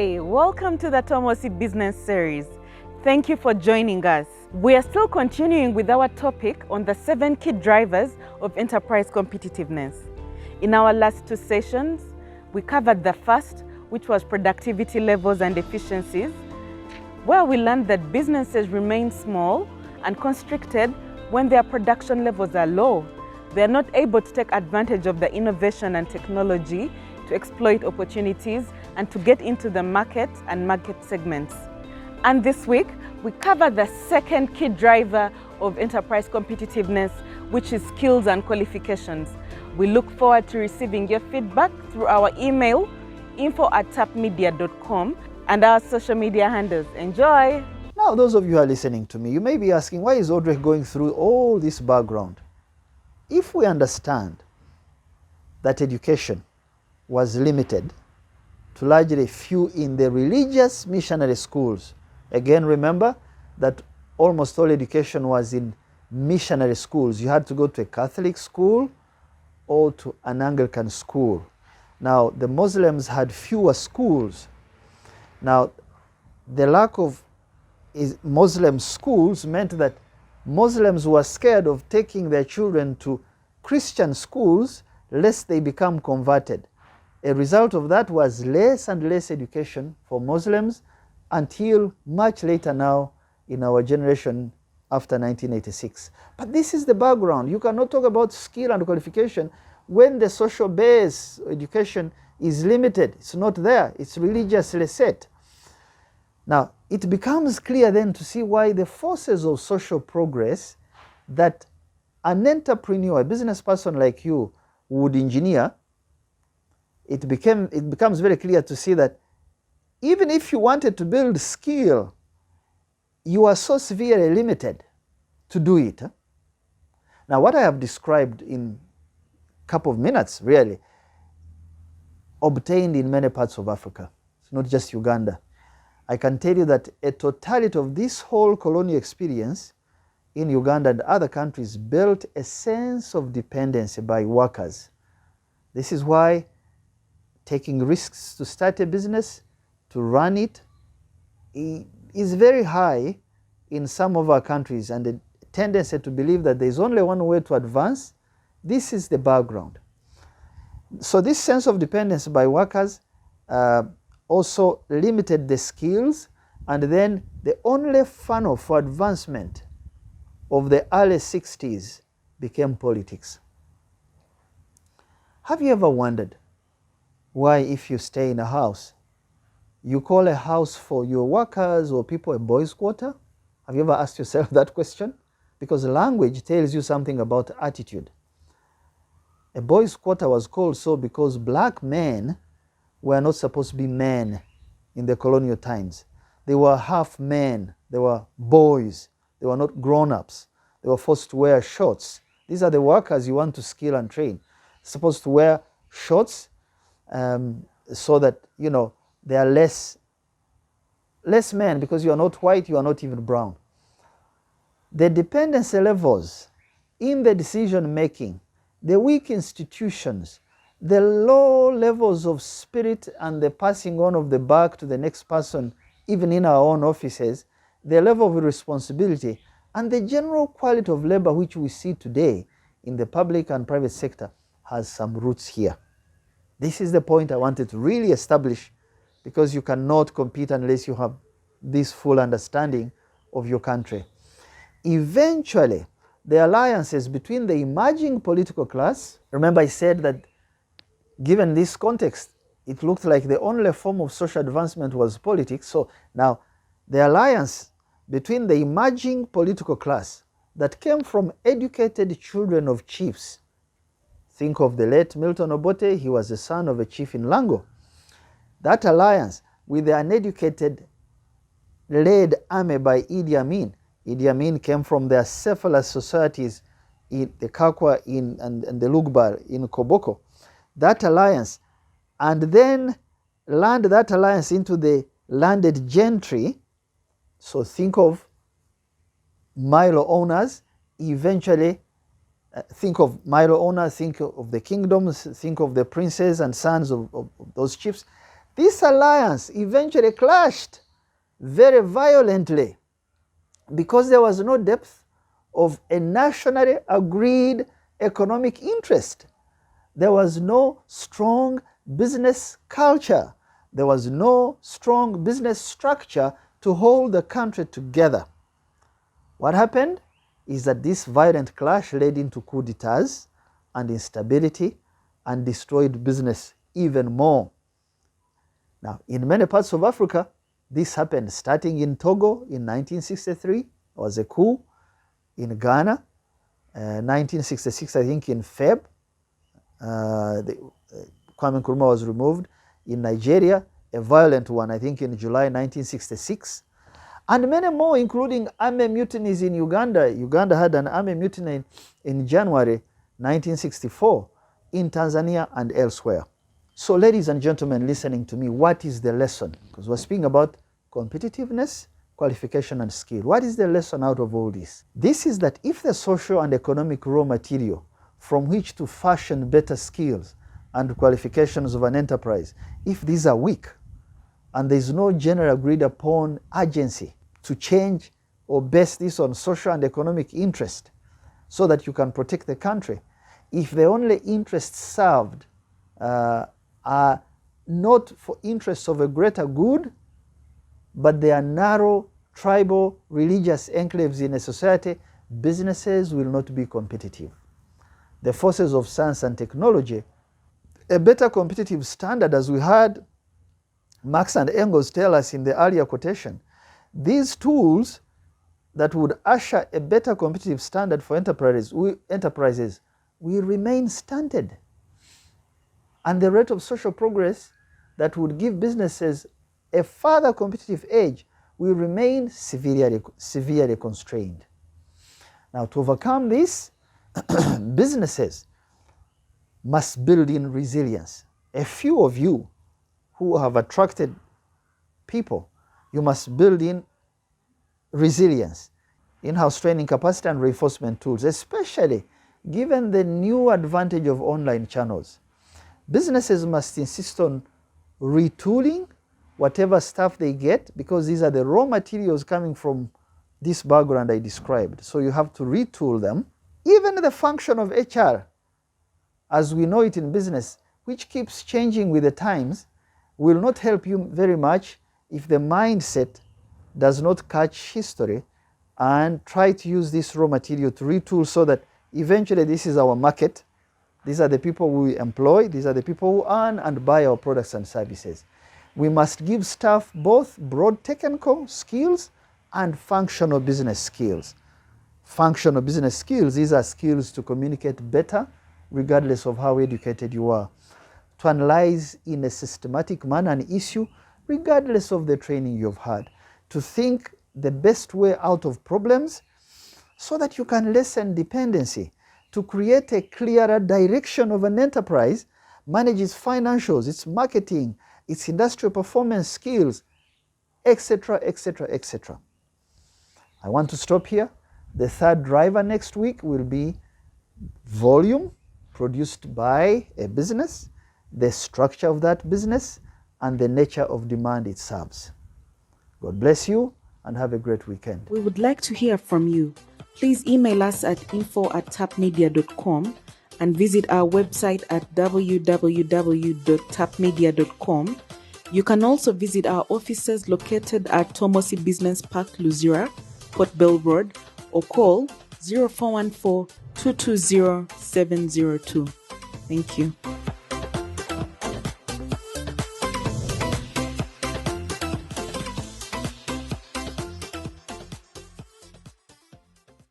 Hi, welcome to the Tomosi Business Series. Thank you for joining us. We are still continuing with our topic on the 7 key drivers of enterprise competitiveness. In our last 2 sessions, we covered the first, which was productivity levels and efficiencies, where we learned that businesses remain small and constricted when their production levels are low. They are not able to take advantage of the innovation and technology to exploit opportunities and to get into the market and market segments. And this week, we cover the second key driver of enterprise competitiveness, which is skills and qualifications. We look forward to receiving your feedback through our email, info@tapmedia.com, and our social media handles. Enjoy! Now, those of you who are listening to me, you may be asking, why is Audrey going through all this background? If we understand that education was limited to largely few in the religious missionary schools, again, remember that almost all education was in missionary schools. You had to go to a Catholic school or to an Anglican school. Now, the Muslims had fewer schools. Now, the lack of Muslim schools meant that Muslims were scared of taking their children to Christian schools lest they become converted. A result of that was less and less education for Muslims until much later now in our generation after 1986. But this is the background. You cannot talk about skill and qualification when the social base education is limited. It's not there. It's religiously set. Now, it becomes clear then to see why the forces of social progress that an entrepreneur, a business person like you, would engineer, it becomes very clear to see that even if you wanted to build skill, you are so severely limited to do it. Now, what I have described in a couple of minutes, really, obtained in many parts of Africa. It's not just Uganda. I can tell you that a totality of this whole colonial experience in Uganda and other countries built a sense of dependency by workers. This is why taking risks to start a business, to run it, is very high in some of our countries, and the tendency to believe that there is only one way to advance. This is the background. So this sense of dependence by workers also limited the skills, and then the only funnel for advancement of the early 60s became politics. Have you ever wondered why, if you stay in a house, you call a house for your workers or people a boys' quarter? Have you ever asked yourself that question? Because language tells you something about attitude. A boys' quarter was called so because black men were not supposed to be men in the colonial times. They were half men. They were boys. They were not grown-ups. They were forced to wear shorts. These are the workers you want to skill and train. Supposed to wear shorts so that, they are less men, because you are not white, you are not even brown. The dependency levels in the decision making, the weak institutions, the low levels of spirit and the passing on of the buck to the next person, even in our own offices, the level of responsibility, and the general quality of labor which we see today in the public and private sector has some roots here. This is the point I wanted to really establish, because you cannot compete unless you have this full understanding of your country. Eventually, the alliances between the emerging political class, remember I said that given this context, it looked like the only form of social advancement was politics. So now, the alliance between the emerging political class that came from educated children of chiefs. Think of the late Milton Obote. He was the son of a chief in Lango. That alliance with the uneducated led army by Idi Amin. Idi Amin came from the acephalous societies in the Kakwa and the Lugbar in Koboko. That alliance, and then land that alliance into the landed gentry. So think of Milo owners, eventually think of Milo owners, think of the kingdoms, think of the princes and sons of those chiefs. This alliance eventually clashed very violently because there was no depth of a nationally agreed economic interest. There was no strong business culture. There was no strong business structure to hold the country together. What happened is that this violent clash led into coup d'etats and instability and destroyed business even more. Now, in many parts of Africa, this happened starting in Togo in 1963. There was a coup. In Ghana, 1966, I think in Feb, Kwame Nkrumah was removed. In Nigeria, a violent one, I think in July 1966. And many more, including army mutinies in Uganda. Uganda had an army mutiny in January 1964, in Tanzania and elsewhere. So ladies and gentlemen listening to me, what is the lesson? Because we're speaking about competitiveness, qualification and skill. What is the lesson out of all this? This is that if the social and economic raw material from which to fashion better skills and qualifications of an enterprise, if these are weak and there is no general agreed upon agency to change or base this on social and economic interest so that you can protect the country, if the only interests served are not for interests of a greater good, but they are narrow, tribal, religious enclaves in a society, businesses will not be competitive. The forces of science and technology, a better competitive standard, as we heard Marx and Engels tell us in the earlier quotation, these tools that would usher a better competitive standard for enterprises will remain stunted. And the rate of social progress that would give businesses a further competitive edge will remain severely constrained. Now, to overcome this, businesses must build in resilience. A few of you who have attracted people, you must build in resilience, in-house training capacity and reinforcement tools, especially given the new advantage of online channels. Businesses must insist on retooling whatever stuff they get, because these are the raw materials coming from this background I described. So you have to retool them. Even the function of HR, as we know it in business, which keeps changing with the times, will not help you very much if the mindset does not catch history and try to use this raw material to retool so that eventually this is our market. These are the people we employ. These are the people who earn and buy our products and services. We must give staff both broad technical skills and functional business skills. Functional business skills, these are skills to communicate better regardless of how educated you are, to analyze in a systematic manner an issue regardless of the training you've had, to think the best way out of problems so that you can lessen dependency, to create a clearer direction of an enterprise, manage its financials, its marketing, its industrial performance skills, etc., etc., etc. I want to stop here. The third driver next week will be volume produced by a business, the structure of that business, and the nature of demand it serves. God bless you and have a great weekend. We would like to hear from you. Please email us at info@tapmedia.com and visit our website at www.tapmedia.com. You can also visit our offices located at Tomosi Business Park, Luzira, Port Bell Road, or call 0414 220 702. Thank you.